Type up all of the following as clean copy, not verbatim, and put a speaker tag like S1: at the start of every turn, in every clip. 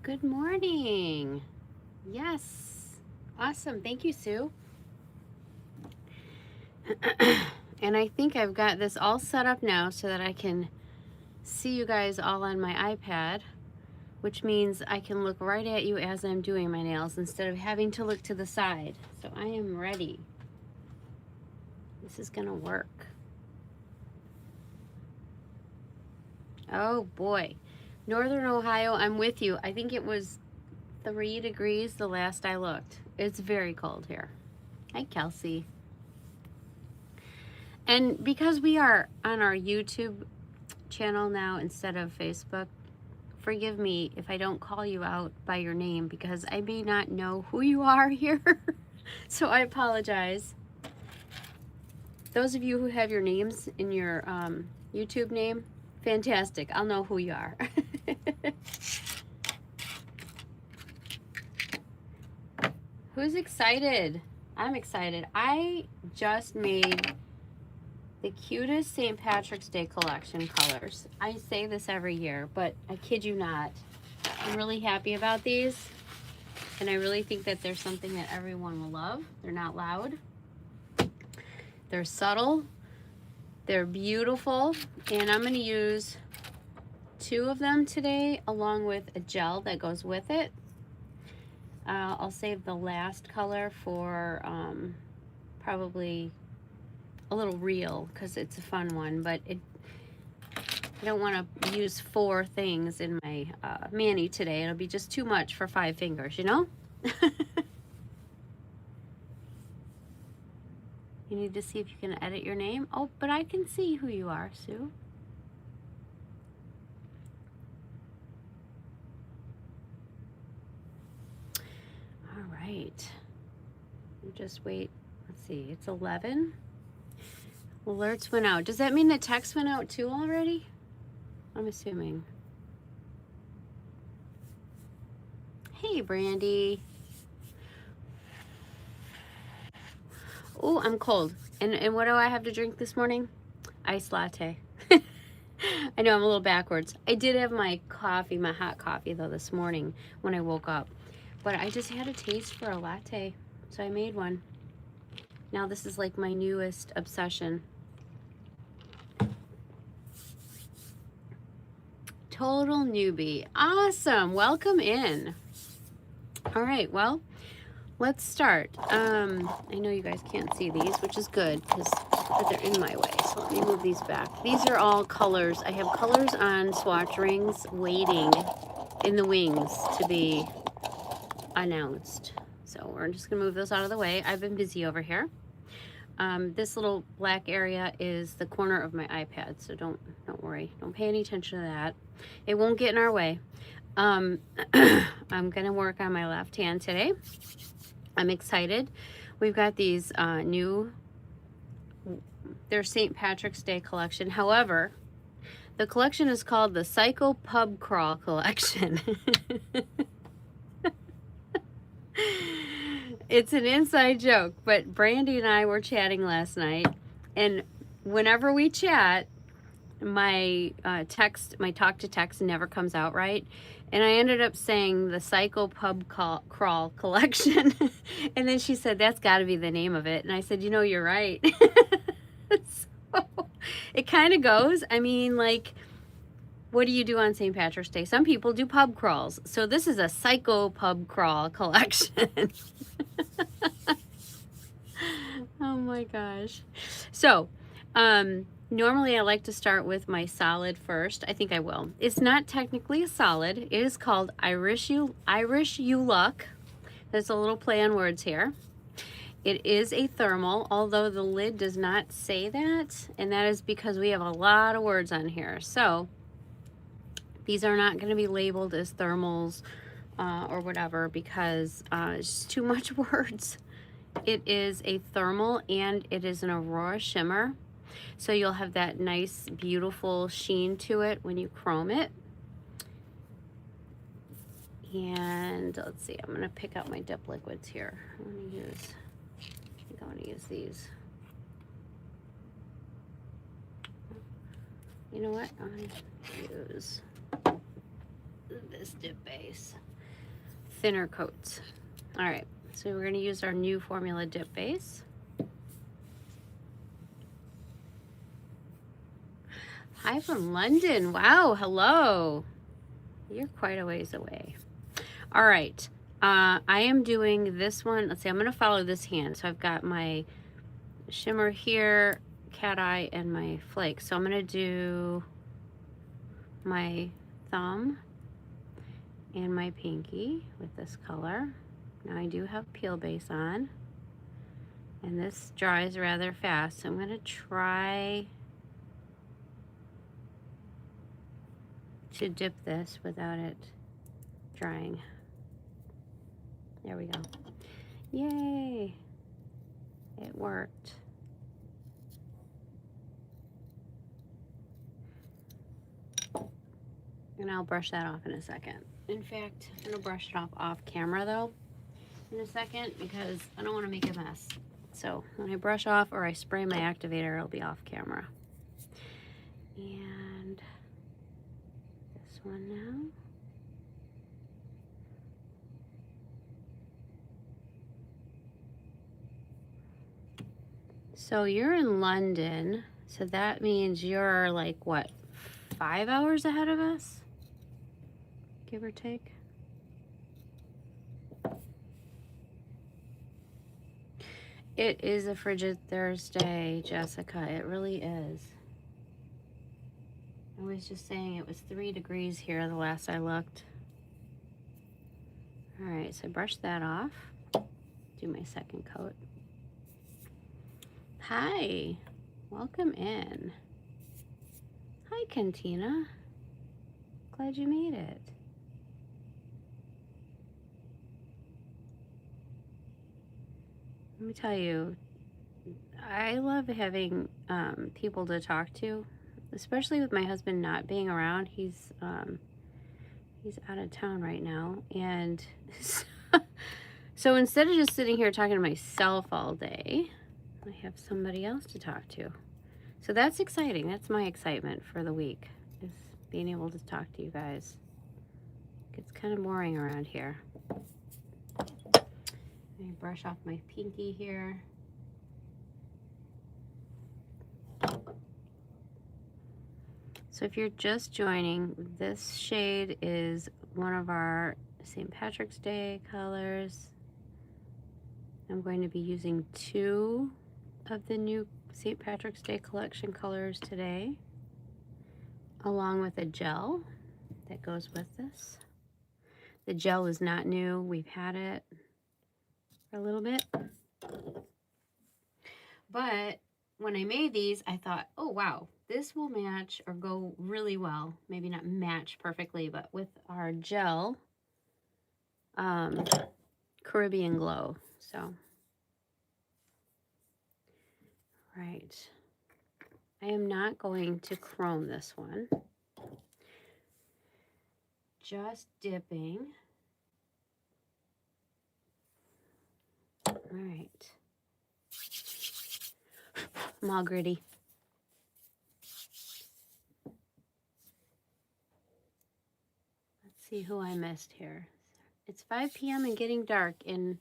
S1: good morning. Yes. Awesome. Thank you, Sue. And I think I've got this all set up now so that I can see you guys all on my iPad, which means I can look right at you as I'm doing my nails instead of having to look to the side. So I am ready. This is gonna work. Oh boy. Northern Ohio, I'm with you. I think it was 3 degrees the last I looked. It's very cold here. Hi, Kelsey. And because we are on our YouTube channel now instead of Facebook, forgive me if I don't call you out by your name because I may not know who you are here. So I apologize. Those of you who have your names in your YouTube name, fantastic. I'll know who you are. Who's excited? I'm excited. I just made the cutest St. Patrick's Day collection colors. I say this every year, but I kid you not. I'm really happy about these, and I really think that there's something that everyone will love. They're not loud. They're subtle. They're beautiful, and I'm going to use 2 of them today along with a gel that goes with it. I'll save the last color for probably a little reel because it's a fun one, but I don't want to use 4 things in my mani today. It'll be just too much for 5 fingers, you know? You need to see if you can edit your name. Oh, but I can see who you are, Sue. All right. You just wait. Let's see. It's 11. Alerts went out. Does that mean the text went out too already? I'm assuming. Hey, Brandy. Oh, I'm cold. And what do I have to drink this morning? Iced latte. I know I'm a little backwards. I did have my coffee, my hot coffee though this morning when I woke up. But I just had a taste for a latte, so I made one. Now this is like my newest obsession. Total newbie. Awesome. Welcome in. All right, well, let's start. I know you guys can't see these, which is good because they're in my way. So let me move these back. These are all colors. I have colors on swatch rings waiting in the wings to be announced. So we're just gonna move those out of the way. I've been busy over here. This little black area is the corner of my iPad, so don't worry. Don't pay any attention to that. It won't get in our way. I'm gonna work on my left hand today. I'm excited. We've got these new, they're St. Patrick's Day collection. However, the collection is called the Psycho Pub Crawl collection. It's an inside joke, but Brandy and I were chatting last night, and whenever we chat, my talk to text never comes out right, and I ended up saying the Psycho Pub Crawl collection. And then she said that's got to be the name of it, and I said, you know, you're right. So it kind of goes. I mean, like, what do you do on St. Patrick's Day? Some people do pub crawls, so this is a Psycho Pub Crawl collection. Oh my gosh. So normally I like to start with my solid first. I think I will. It's not technically a solid. It is called Irish You Luck. There's a little play on words here. It is a thermal, although the lid does not say that, and that is because we have a lot of words on here. So these are not going to be labeled as thermals or whatever because it's just too much words. It is a thermal and it is an Aurora shimmer. So you'll have that nice, beautiful sheen to it when you chrome it. And let's see, I'm going to pick out my dip liquids here. I think I want to use these. You know what? I'm going to use this dip base. thinner coats. All right, so we're going to use our new formula dip base. Hi from London. Wow, hello. You're quite a ways away. All right, I am doing this one. Let's see, I'm going to follow this hand. So I've got my shimmer here, cat eye, and my flake. So I'm going to do my thumb and my pinky with this color. Now I do have peel base on, and this dries rather fast, so I'm going to try to dip this without it drying. There we go. Yay! It worked. And I'll brush that off in a second. In fact, I'm going to brush it off camera though in a second because I don't want to make a mess. So when I brush off or I spray my activator, it'll be off camera. And this one now. So you're in London, so that means you're like what, 5 hours ahead of us? Give or take. It is a frigid Thursday, Jessica. It really is. I was just saying it was 3 degrees here the last I looked. All right, so brush that off. Do my second coat. Hi, welcome in. Hi, Cantina. Glad you made it. Let me tell you, I love having people to talk to, especially with my husband not being around. He's out of town right now, and so instead of just sitting here talking to myself all day, I have somebody else to talk to. So that's exciting. That's my excitement for the week, is being able to talk to you guys. It's kind of boring around here. Let me brush off my pinky here. So if you're just joining, this shade is one of our St. Patrick's Day colors. I'm going to be using 2 of the new St. Patrick's Day collection colors today, along with a gel that goes with this. The gel is not new. We've had it for a little bit. But when I made these, I thought, oh wow, this will match or go really well. Maybe not match perfectly, but with our gel Caribbean Glow. So, right. I am not going to chrome this one. Just dipping. All right. I'm all gritty. Let's see who I missed here. It's 5 p.m. and getting dark in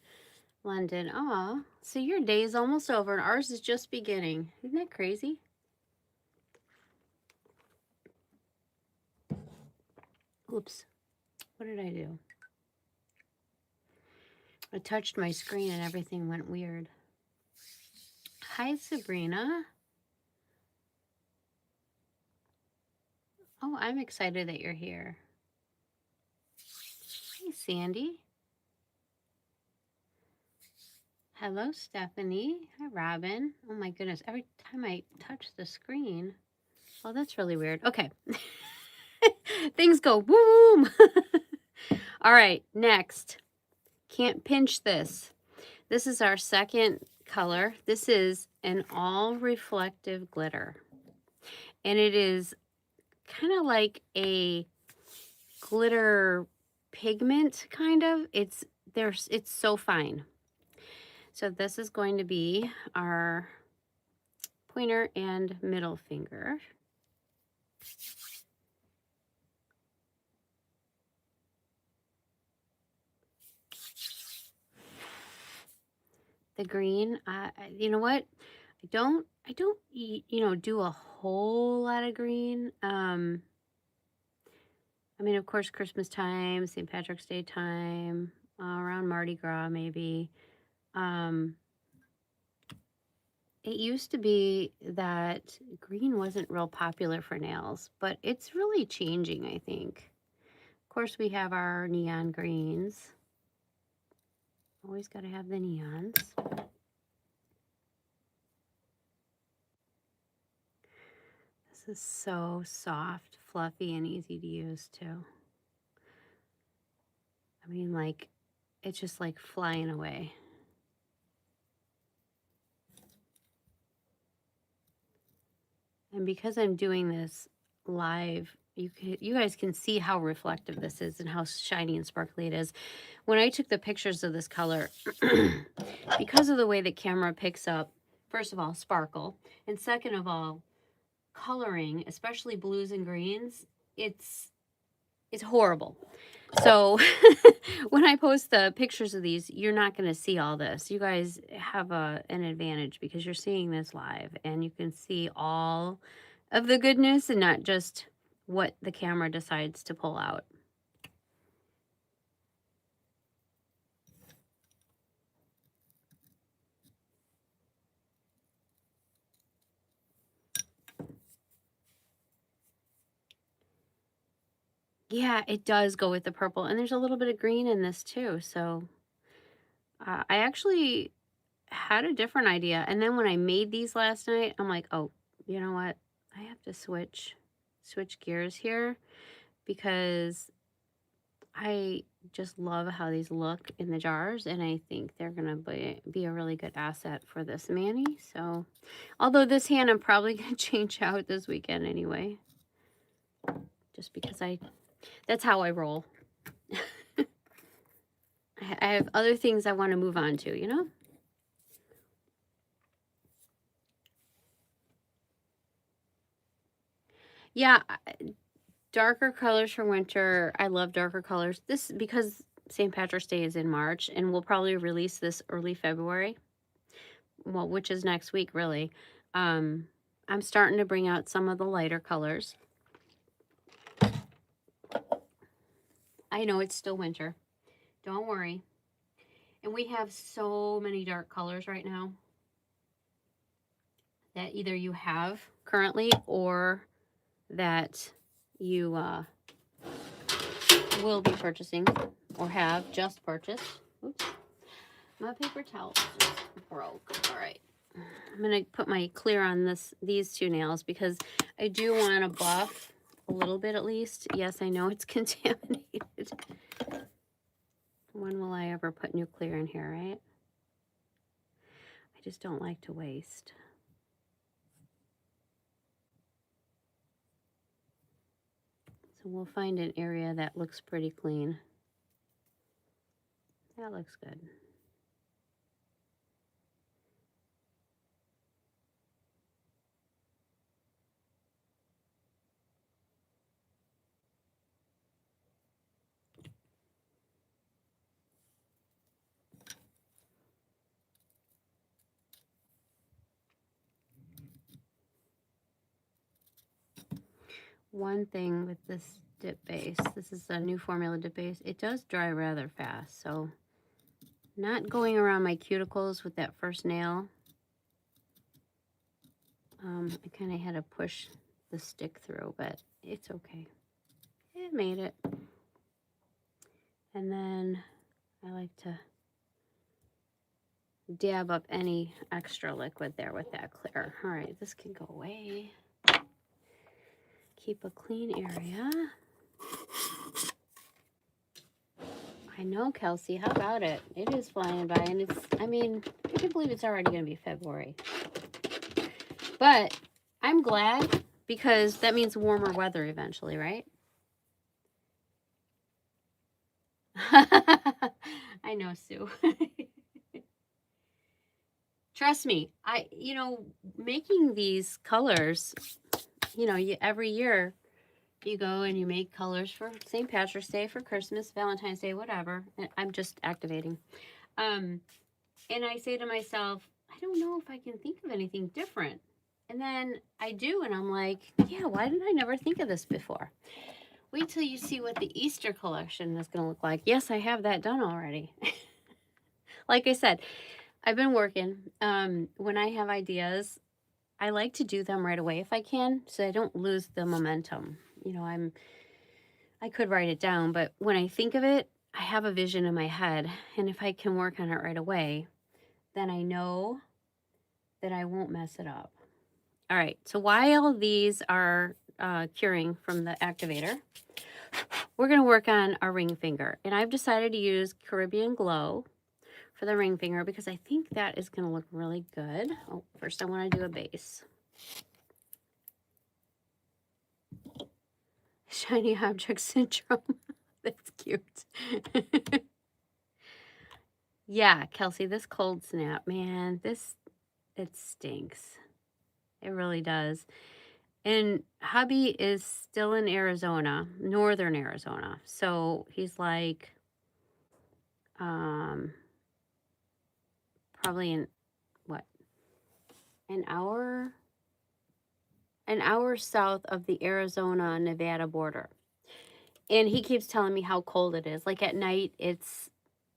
S1: London. Aw, so your day is almost over and ours is just beginning. Isn't that crazy? Oops. What did I do? I touched my screen and everything went weird. Hi, Sabrina. Oh, I'm excited that you're here. Hey, Sandy. Hello, Stephanie. Hi, Robin. Oh my goodness, every time I touch the screen. Oh, that's really weird. Okay. Things go boom. All right, next. Can't pinch this. This is our second color. This is an all reflective glitter. And it is kind of like a glitter pigment, kind of. It's so fine. So this is going to be our pointer and middle finger. the green. You know what? I don't, do a whole lot of green. I mean, of course, Christmas time, St. Patrick's Day time, around Mardi Gras, maybe. It used to be that green wasn't real popular for nails, but it's really changing, I think. Of course, we have our neon greens. Always got to have the neons. This is so soft, fluffy, and easy to use, too. I mean, like, it's just like flying away. And because I'm doing this live, you guys can see how reflective this is and how shiny and sparkly it is. When I took the pictures of this color, because of the way the camera picks up, first of all, sparkle, and second of all, coloring, especially blues and greens, it's horrible. So when I post the pictures of these, you're not going to see all this. You guys have an advantage because you're seeing this live and you can see all of the goodness and not just what the camera decides to pull out. Yeah, it does go with the purple. And there's a little bit of green in this too. So I actually had a different idea. And then when I made these last night, I'm like, oh, you know what? I have to switch gears here because I just love how these look in the jars. And I think they're going to be a really good asset for this mani. So although this hand I'm probably going to change out this weekend anyway. Just because that's how I roll. I have other things I want to move on to, you know? Yeah, darker colors for winter. I love darker colors. This, because St. Patrick's Day is in March, and we'll probably release this early February. Well, which is next week, really. I'm starting to bring out some of the lighter colors. I know it's still winter. Don't worry. And we have so many dark colors right now that either you have currently or that you will be purchasing or have just purchased. Oops. My paper towel just broke. All right. I'm going to put my clear on these two nails because I do want to buff a little bit at least. Yes, I know it's contaminated. When will I ever put new clear in here, right? I just don't like to waste. So we'll find an area that looks pretty clean. That looks good. One thing with this dip base, this is a new formula dip base, it does dry rather fast, so not going around my cuticles with that first nail. I kind of had to push the stick through, but it's okay. It made it. And then I like to dab up any extra liquid there with that clear. All right, this can go away. Keep a clean area. I know, Kelsey. How about it? It is flying by, and it's, I mean, I can't believe it's already going to be February. But I'm glad because that means warmer weather eventually, right? I know, Sue. Trust me, making these colors, every year you go and you make colors for St. Patrick's Day, for Christmas, Valentine's Day, whatever. I'm just activating. And I say to myself, I don't know if I can think of anything different. And then I do, and I'm like, yeah, why did I never think of this before? Wait till you see what the Easter collection is going to look like. Yes, I have that done already. Like I said, I've been working. When I have ideas, I like to do them right away if I can, so I don't lose the momentum. You know, I could write it down, but when I think of it, I have a vision in my head, and if I can work on it right away, then I know that I won't mess it up. All right, so while these are curing from the activator, we're going to work on our ring finger. And I've decided to use Caribbean Glow for the ring finger because I think that is going to look really good. Oh, first I want to do a base. Shiny object syndrome. That's cute. Yeah, Kelsey, this cold snap, man, it stinks. It really does. And hubby is still in Arizona, northern Arizona. So he's like, probably in what? An hour south of the Arizona Nevada border. And he keeps telling me how cold it is. Like at night it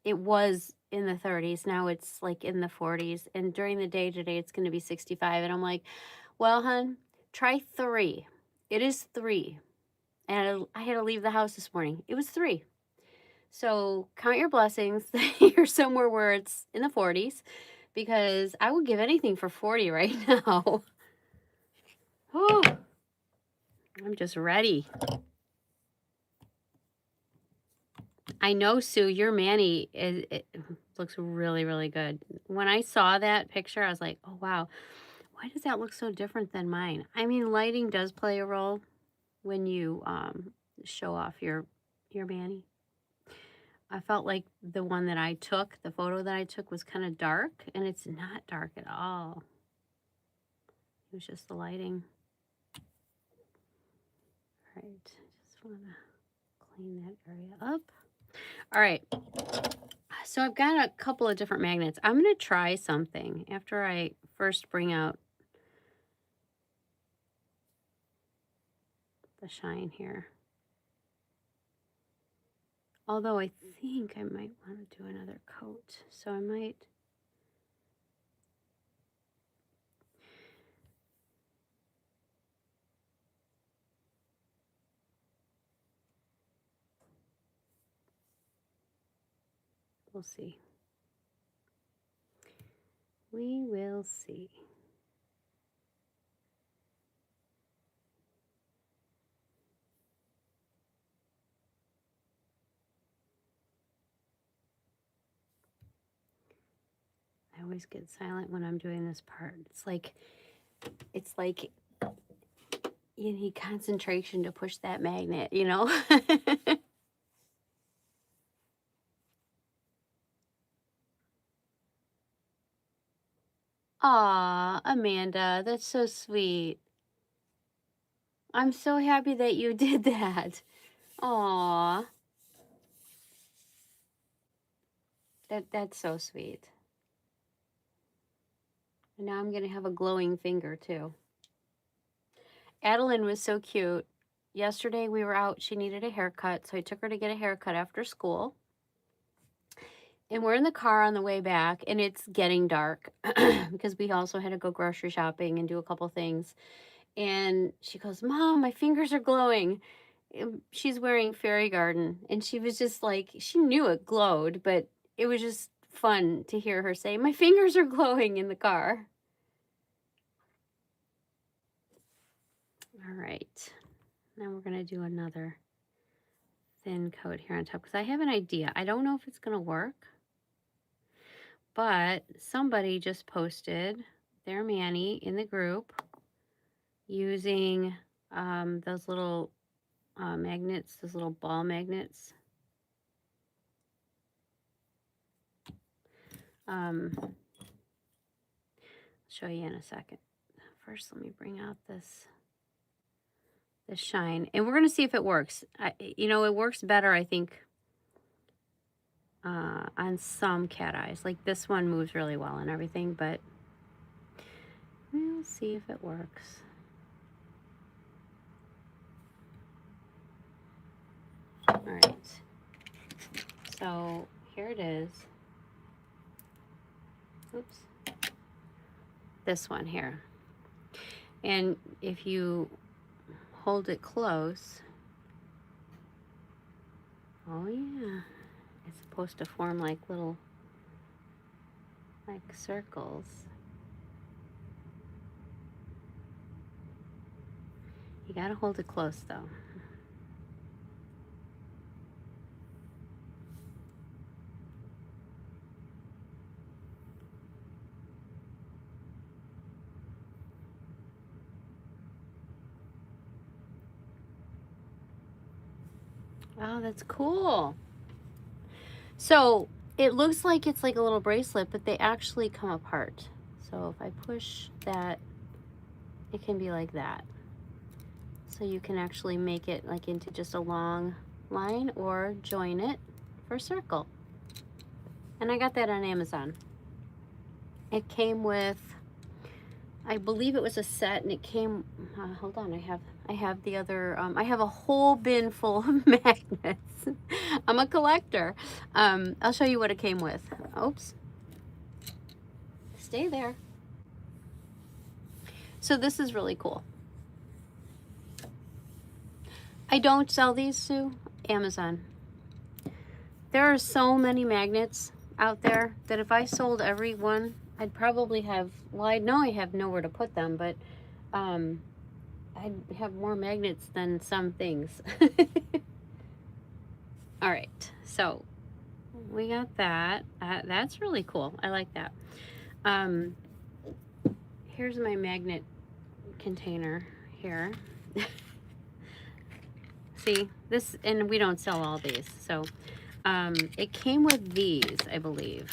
S1: was in the 30s. Now it's like in the 40s. And during the day today it's going to be 65. And I'm like, well, hun, try 3. It is 3. And I had to leave the house this morning. It was 3. So count your blessings that you're somewhere where it's in the 40s, because I would give anything for 40 right now. Oh, I'm just ready. I know, Sue, your Manny it looks really, really good. When I saw that picture, I was like, oh, wow. Why does that look so different than mine? I mean, lighting does play a role when you show off your Manny. I felt like the one that I took, the photo that I took, was kind of dark, and it's not dark at all. It was just the lighting. All right, I just want to clean that area up. All right, so I've got a couple of different magnets. I'm going to try something after I first bring out the shine here. Although I think I might want to do another coat, so I might. We'll see. We will see. I always get silent when I'm doing this part. It's like you need concentration to push that magnet, you know? Aw, Amanda, that's so sweet. I'm so happy that you did that. Aw. That's so sweet. And now I'm going to have a glowing finger, too. Adeline was so cute. Yesterday we were out. She needed a haircut, so I took her to get a haircut after school. And we're in the car on the way back, and it's getting dark because we also had to go grocery shopping and do a couple things. And she goes, Mom, my fingers are glowing. She's wearing Fairy Garden, and she was just like, she knew it glowed, but it was just fun to hear her say, my fingers are glowing in the car. All right, now we're going to do another thin coat here on top because I have an idea. I don't know if it's going to work, but somebody just posted their Manny in the group using those little magnets, those little ball magnets. I'll show you in a second. First, let me bring out this shine, and we're going to see if it works. You know, it works better, I think, on some cat eyes. Like this one moves really well and everything, but we'll see if it works. All right, so here it is. Oops. This one here. And if you hold it close, oh yeah, it's supposed to form like little, like circles. You gotta hold it close though. Oh, that's cool. So it looks like it's like a little bracelet, but they actually come apart. So if I push that, it can be like that. So you can actually make it like into just a long line or join it for a circle. And I got that on Amazon. It came with, I believe it was a set, and it came, hold on, I have the other, I have a whole bin full of magnets. I'm a collector. I'll show you what it came with. Oops. Stay there. So this is really cool. I don't sell these, Sue. Amazon. There are so many magnets out there that if I sold every one, I'd probably have, well, I know I have nowhere to put them, but I'd have more magnets than some things. All right, so we got that. That's really cool. I like that. Here's my magnet container here. See, this, and we don't sell all these, so it came with these, I believe.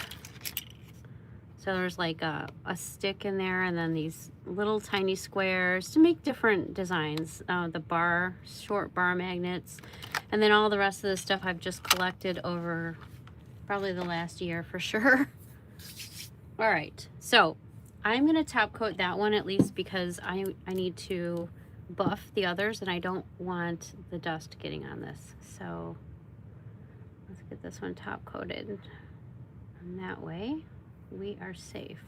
S1: So there's like a stick in there, and then these little tiny squares to make different designs. The bar, short bar magnets, and then all the rest of the stuff I've just collected over probably the last year for sure. All right, so I'm gonna top coat that one at least because I need to buff the others, and I don't want the dust getting on this. So let's get this one top coated, and that way we are safe.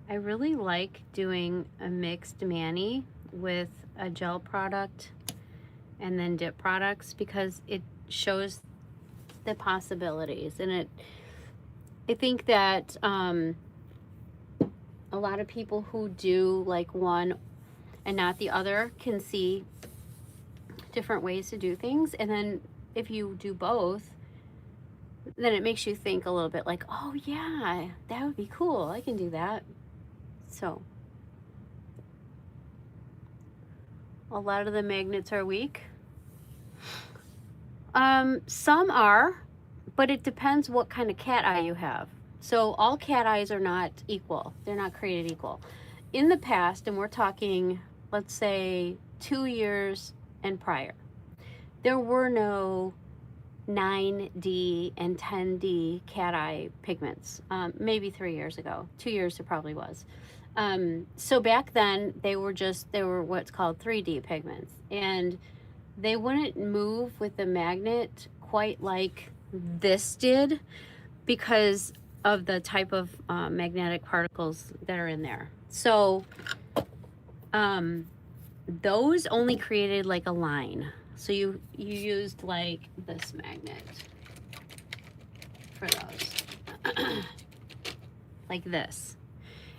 S1: I really like doing a mixed mani with a gel product and then dip products because it shows the possibilities, and I think that a lot of people who do like one and not the other can see different ways to do things, and then if you do both, then it makes you think a little bit like, oh yeah, that would be cool, I can do that. So a lot of the magnets are weak. Some are, but it depends what kind of cat eye you have. So all cat eyes are not equal. They're not created equal. In the past, and we're talking, let's say 2 years and prior, there were no 9D and 10D cat eye pigments. Maybe 3 years ago. 2 years there probably was. So back then they were what's called 3D pigments, and they wouldn't move with the magnet quite like this did because of the type of magnetic particles that are in there. So those only created like a line. So you used like this magnet for those. Like this.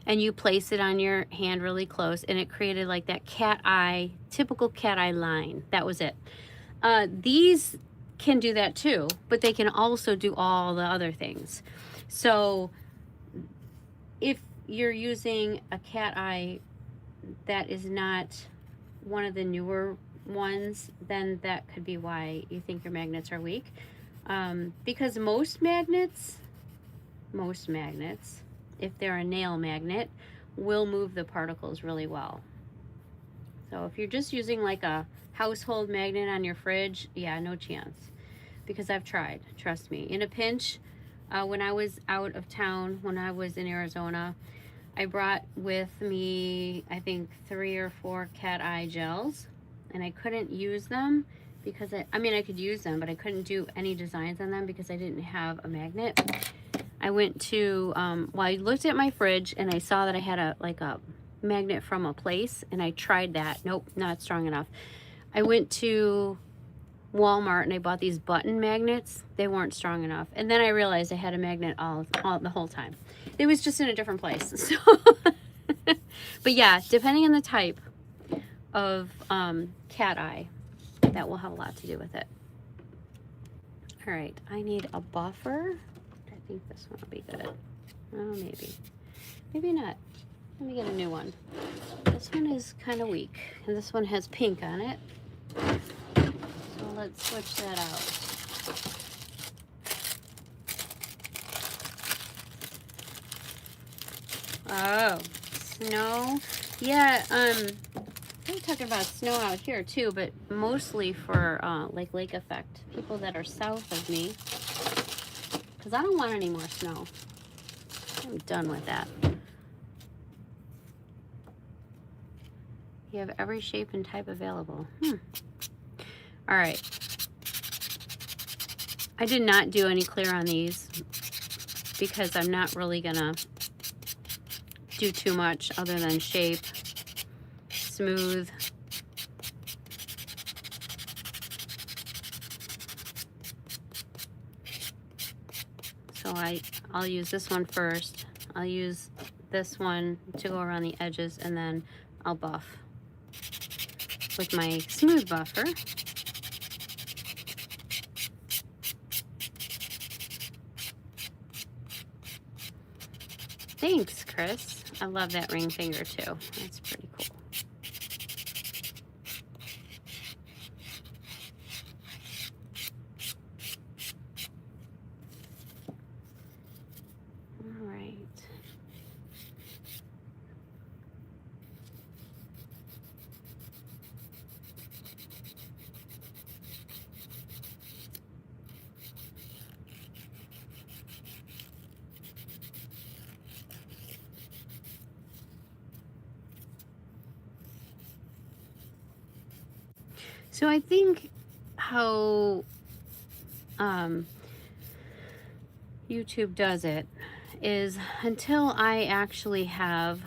S1: And you place it on your hand really close, and it created like that cat eye, typical cat eye line. That was it. These can do that too, but they can also do all the other things. So if you're using a cat eye that is not one of the newer ones, then that could be why you think your magnets are weak. Because most magnets, if they're a nail magnet, will move the particles really well. So if you're just using like a household magnet on your fridge, yeah, no chance. Because I've tried, trust me. In a pinch, when I was out of town, when I was in Arizona, I brought with me, I think, 3 or 4 cat eye gels, and I couldn't use them because I mean, I could use them, but I couldn't do any designs on them because I didn't have a magnet. I went to, well, I looked at my fridge and I saw that I had a magnet from a place, and I tried that. Nope, not strong enough. I went to Walmart and I bought these button magnets. They weren't strong enough. And then I realized I had a magnet all the whole time. It was just in a different place. So but yeah, depending on the type of cat eye, that will have a lot to do with it. All right, I need a buffer. I think this one will be good. Oh, maybe not. Let me get a new one. This one is kind of weak, and this one has pink on it. So let's switch that out. Oh, snow. Yeah, I'm talking about snow out here too, but mostly for like lake effect. People that are south of me. Because I don't want any more snow. I'm done with that. You have every shape and type available. All right. I did not do any clear on these because I'm not really gonna do too much other than shape, smooth. So I'll use this one first. I'll use this one to go around the edges, and then I'll buff with my smooth buffer. Thanks, Chris. I love that ring finger too. That's pretty cool. All right. So I think how YouTube does it is until I actually have,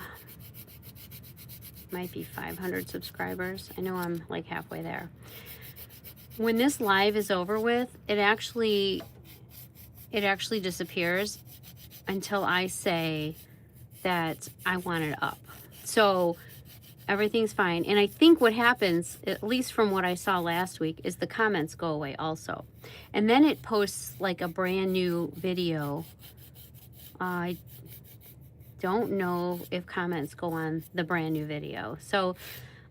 S1: might be 500 subscribers. I know I'm like halfway there. When this live is over with, it actually disappears until I say that I want it up. So everything's fine. And I think what happens, at least from what I saw last week, is the comments go away also. And then it posts like a brand new video. I don't know if comments go on the brand new video. So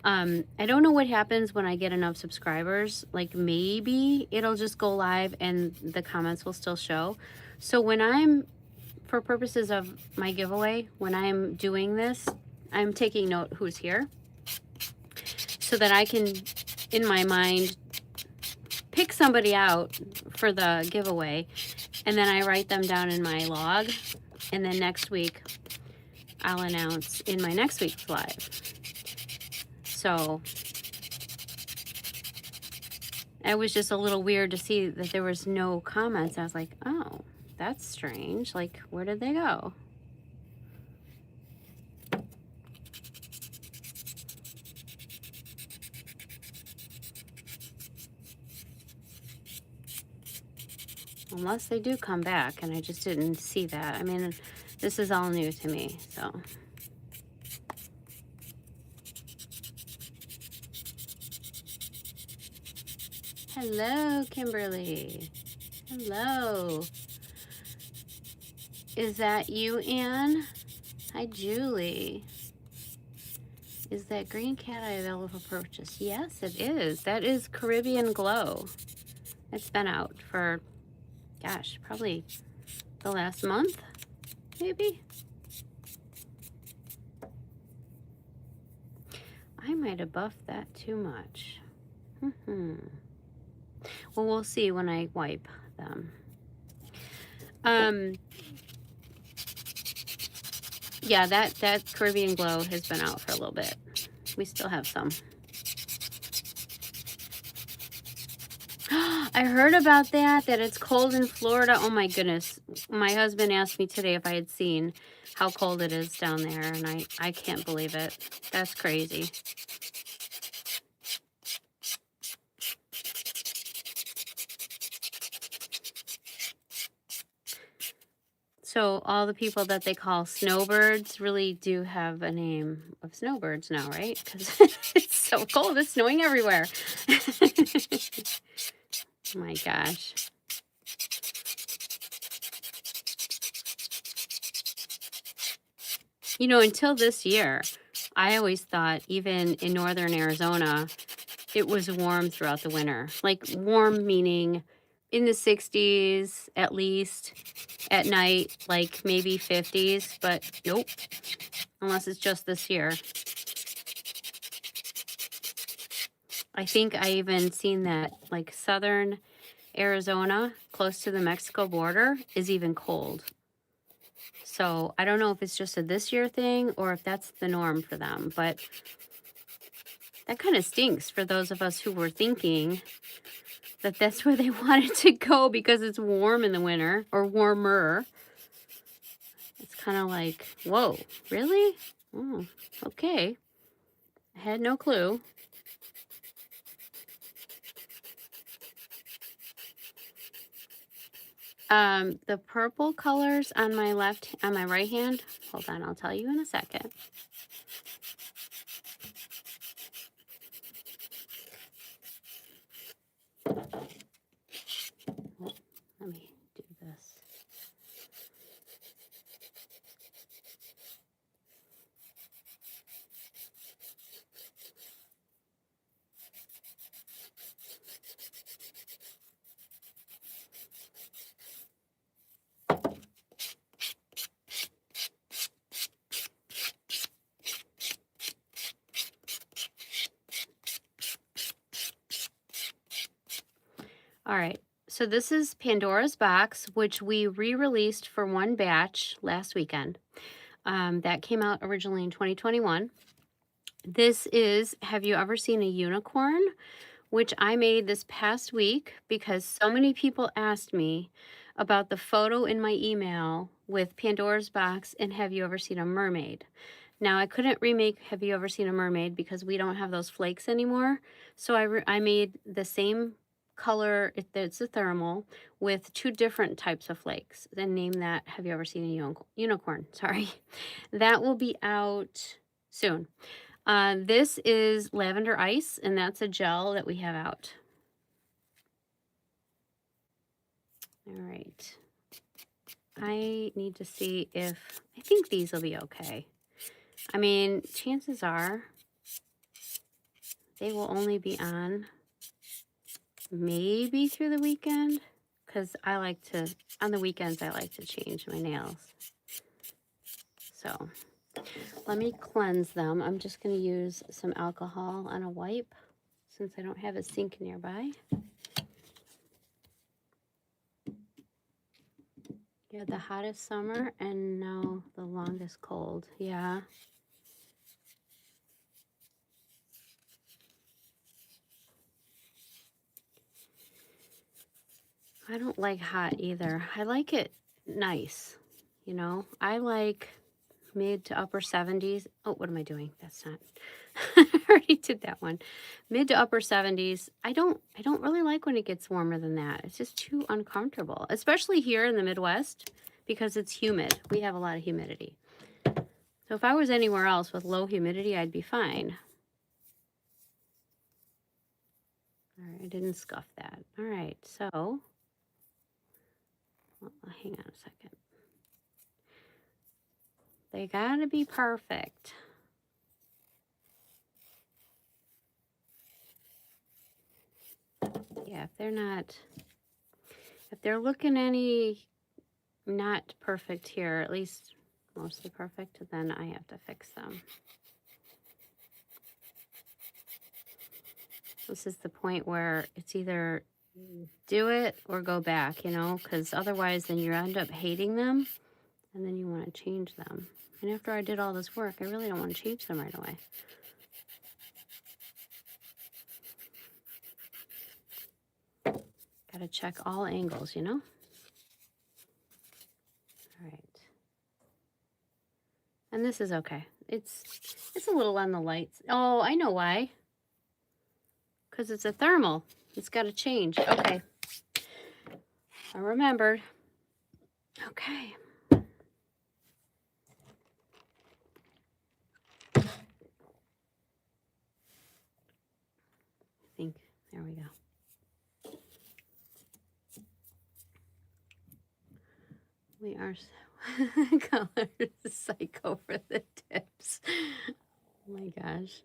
S1: I don't know what happens when I get enough subscribers. Like maybe it'll just go live and the comments will still show. So when I'm, for purposes of my giveaway, when I'm doing this, I'm taking note who's here so that I can, in my mind, pick somebody out for the giveaway, and then I write them down in my log, and then next week I'll announce in my next week's live. So it was just a little weird to see that there was no comments. I was like, oh, that's strange. Like, where did they go? Unless they do come back, and I just didn't see that. I mean, this is all new to me, so. Hello, Kimberly. Hello. Is that you, Anne? Hi, Julie. Is that green cat eye available for purchase? Yes, it is. That is Caribbean Glow. It's been out for, gosh, probably the last month, maybe. I might have buffed that too much. Well, we'll see when I wipe them. Yeah, that Caribbean Glow has been out for a little bit. We still have some. I heard about that it's cold in Florida. Oh my goodness. My husband asked me today if I had seen how cold it is down there, and I can't believe it. That's crazy. So all the people that they call snowbirds really do have a name of snowbirds now, right? Because it's so cold. It's snowing everywhere. Oh my gosh. You know, until this year, I always thought even in northern Arizona, it was warm throughout the winter. Like warm meaning in the 60s at least, at night, like maybe 50s, but nope, unless it's just this year. I think I even seen that like southern Arizona, close to the Mexico border, is even cold. So I don't know if it's just a this year thing or if that's the norm for them, but that kind of stinks for those of us who were thinking that that's where they wanted to go because it's warm in the winter, or warmer. It's kind of like, whoa, really? Oh, okay. I had no clue. The purple colors on my right hand, hold on, I'll tell you in a second. Oh, let me do this. All right, so this is Pandora's Box, which we re-released for one batch last weekend. That came out originally in 2021. This is, have you ever seen a unicorn? Which I made this past week because so many people asked me about the photo in my email with Pandora's Box and Have You Ever Seen a Mermaid? Now, I couldn't remake Have You Ever Seen a Mermaid because we don't have those flakes anymore. So I made the same color, it's a thermal, with two different types of flakes. Then name that Have You Ever Seen a Unicorn? Sorry. That will be out soon. This is lavender ice, and that's a gel that we have out. All right. I need to see if, I think these will be okay. I mean, chances are they will only be on maybe through the weekend, because on the weekends, I like to change my nails. So let me cleanse them. I'm just going to use some alcohol on a wipe since I don't have a sink nearby. Yeah, the hottest summer and now the longest cold. Yeah. I don't like hot either. I like it nice, you know. I like mid to upper 70s. Oh, what am I doing? That's not. I already did that one. Mid to upper 70s. I don't really like when it gets warmer than that. It's just too uncomfortable, especially here in the Midwest because it's humid. We have a lot of humidity. So if I was anywhere else with low humidity, I'd be fine. All right, I didn't scuff that. All right, so well, hang on a second. They gotta be perfect. Yeah, if they're looking any not perfect here, at least mostly perfect, then I have to fix them. This is the point where it's either do it or go back, you know, because otherwise then you end up hating them and then you want to change them. And after I did all this work, I really don't want to change them right away. Got to check all angles, you know? All right. And this is okay. It's a little on the lights. Oh, I know why. Because it's a thermal. It's got to change. Okay. I remembered. Okay. I think, there we go. We are so color psycho for the tips. Oh my gosh.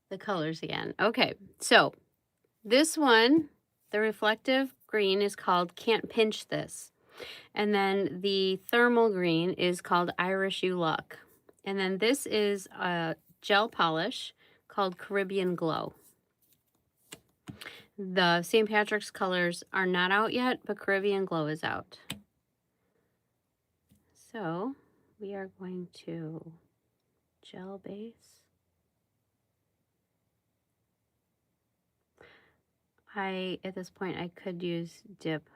S1: The colors again. Okay, so this one, the reflective green is called Can't Pinch This. And then the thermal green is called Irish You Luck. And then this is a gel polish called Caribbean Glow. The St. Patrick's colors are not out yet, but Caribbean Glow is out. So we are going to gel base. At this point, I could use dip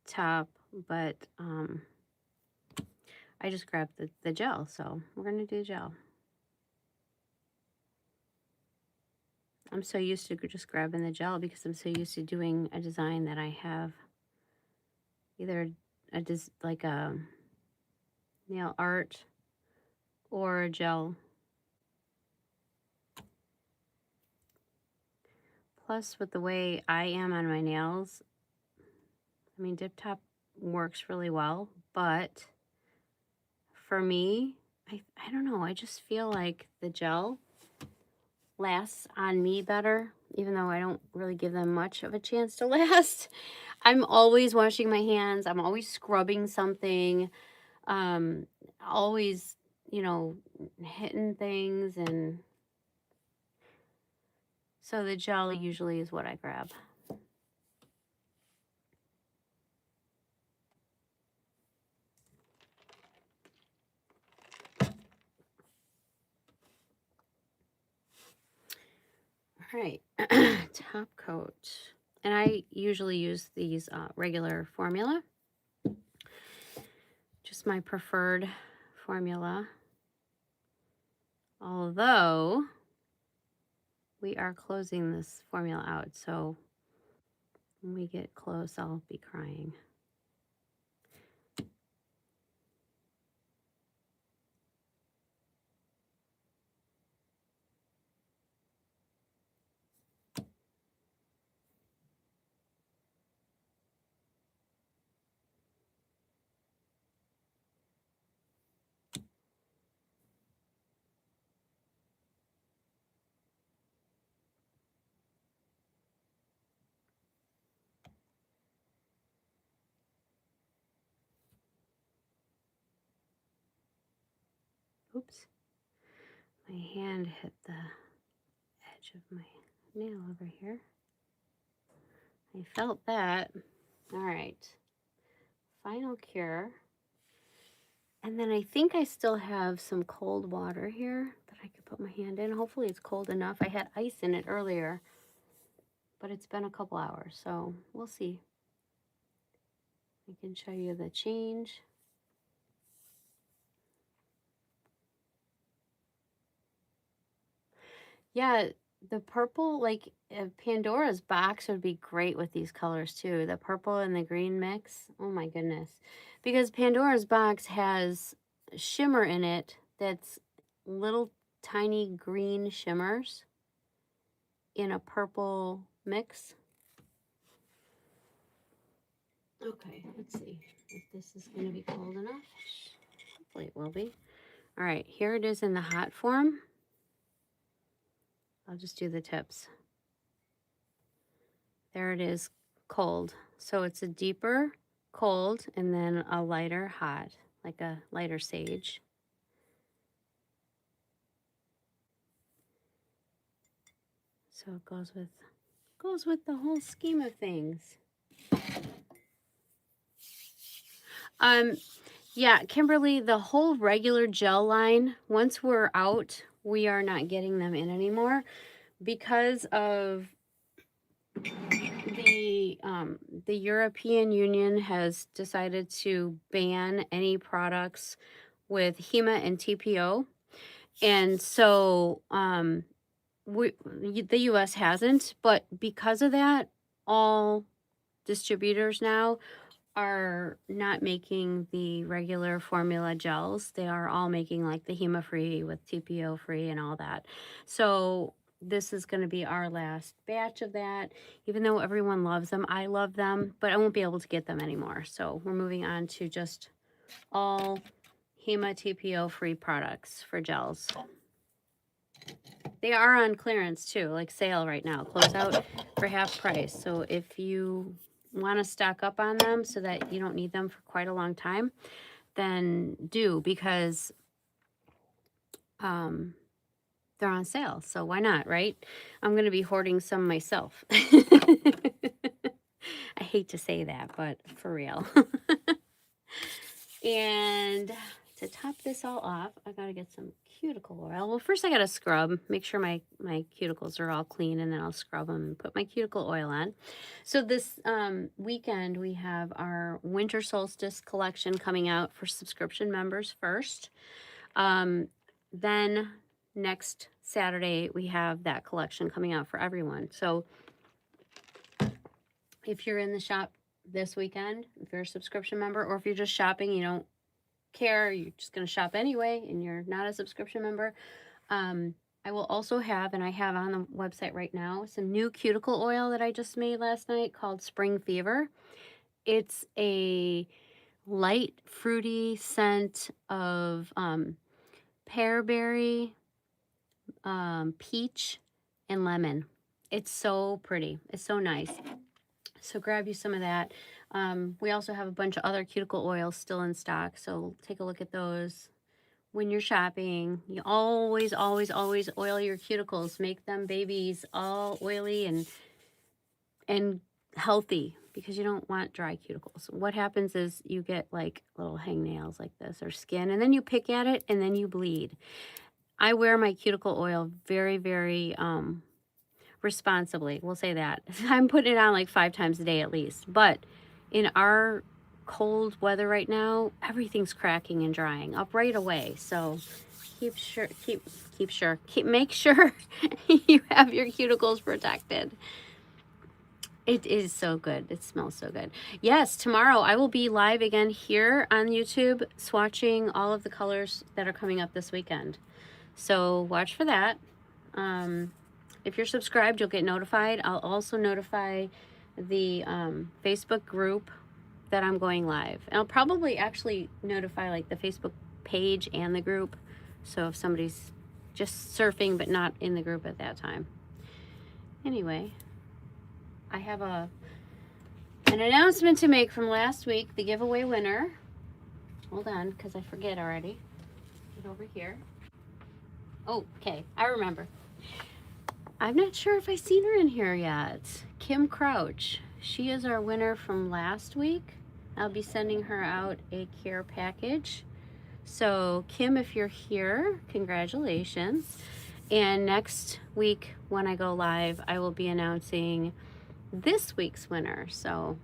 S1: top, but I just grabbed the gel, so we're going to do gel. I'm so used to just grabbing the gel because I'm so used to doing a design that I have either like a nail art or a gel. Plus, with the way I am on my nails, I mean, dip top works really well, but for me, I don't know, I just feel like the gel lasts on me better, even though I don't really give them much of a chance to last. I'm always washing my hands. I'm always scrubbing something. Always, you know, hitting things. And so the gel usually is what I grab. All right, top coat. And I usually use these regular formula. Just my preferred formula. Although we are closing this formula out, so when we get close, I'll be crying. Oops, my hand hit the edge of my nail over here. I felt that. All right, final cure. And then I think I still have some cold water here that I could put my hand in. Hopefully it's cold enough. I had ice in it earlier, but it's been a couple hours, so we'll see. I can show you the change. Yeah, the purple, like Pandora's box would be great with these colors too. The purple and the green mix. Oh my goodness. Because Pandora's box has shimmer in it that's little tiny green shimmers in a purple mix. Okay, let's see if this is going to be cold enough. Hopefully it will be. All right, here it is in the hot form. I'll just do the tips. There it is, cold. So it's a deeper cold and then a lighter hot, like a lighter sage. So it goes with the whole scheme of things. Yeah, Kimberly, the whole regular gel line, once we're out, we are not getting them in anymore because of the European Union has decided to ban any products with HEMA and TPO. And so the US hasn't, but because of that, all distributors now are not making the regular formula gels. They are all making like the HEMA free with TPO free and all that. So this is going to be our last batch of that. Even though everyone loves them, I love them, but I won't be able to get them anymore. So we're moving on to just all HEMA TPO free products for gels. They are on clearance too, like sale right now, close out for half price. So if you want to stock up on them so that you don't need them for quite a long time, then do, because they're on sale. So why not, right? I'm going to be hoarding some myself. I hate to say that, but for real. And to top this all off, I got to get some cuticle oil. Well, first I got to scrub, make sure my cuticles are all clean, and then I'll scrub them and put my cuticle oil on. So this weekend we have our winter solstice collection coming out for subscription members first. Then next Saturday we have that collection coming out for everyone. So if you're in the shop this weekend, if you're a subscription member, or if you're just shopping, you don't care, you're just going to shop anyway and you're not a subscription member, I will also have, and I have on the website right now, some new cuticle oil that I just made last night called Spring Fever. It's a light fruity scent of pear berry, peach, and lemon. It's so pretty. It's so nice. So grab you some of that. We also have a bunch of other cuticle oils still in stock, so take a look at those. When you're shopping, you always, always, always oil your cuticles. Make them babies all oily and healthy, because you don't want dry cuticles. What happens is you get like little hangnails like this, or skin, and then you pick at it and then you bleed. I wear my cuticle oil very, very responsibly. We'll say that. I'm putting it on like 5 times a day at least. But in our cold weather right now, everything's cracking and drying up right away. So make sure you have your cuticles protected. It is so good. It smells so good. Yes, tomorrow I will be live again here on YouTube, swatching all of the colors that are coming up this weekend. So watch for that. If you're subscribed, you'll get notified. I'll also notify the Facebook group that I'm going live. And I'll probably actually notify like the Facebook page and the group. So if somebody's just surfing but not in the group at that time. Anyway, I have an announcement to make from last week, the giveaway winner. Hold on, because I forget already. Get over here. Oh, okay, I remember. I'm not sure if I've seen her in here yet. Kim Crouch. She is our winner from last week. I'll be sending her out a care package. So Kim, if you're here, congratulations. And next week when I go live, I will be announcing this week's winner. So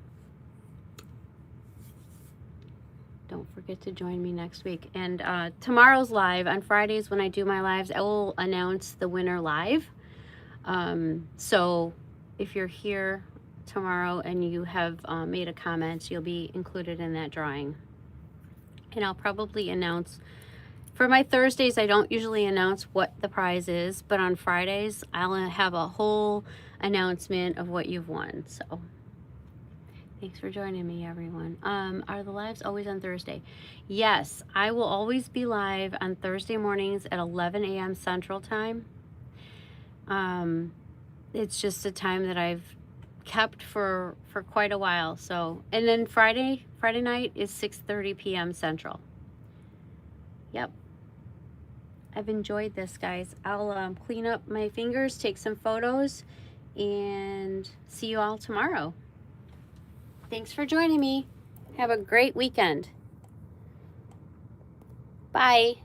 S1: don't forget to join me next week. And tomorrow's live, on Fridays when I do my lives, I will announce the winner live. So if you're here tomorrow and you have made a comment, you'll be included in that drawing. And I'll probably announce, for my Thursdays, I don't usually announce what the prize is, but on Fridays, I'll have a whole announcement of what you've won. So thanks for joining me, everyone. Are the lives always on Thursday? Yes, I will always be live on Thursday mornings at 11 a.m. Central Time. It's just a time that I've kept for quite a while. So, and then Friday night is 6:30 p.m. Central. Yep. I've enjoyed this, guys. I'll clean up my fingers, take some photos, and see you all tomorrow. Thanks for joining me. Have a great weekend. Bye.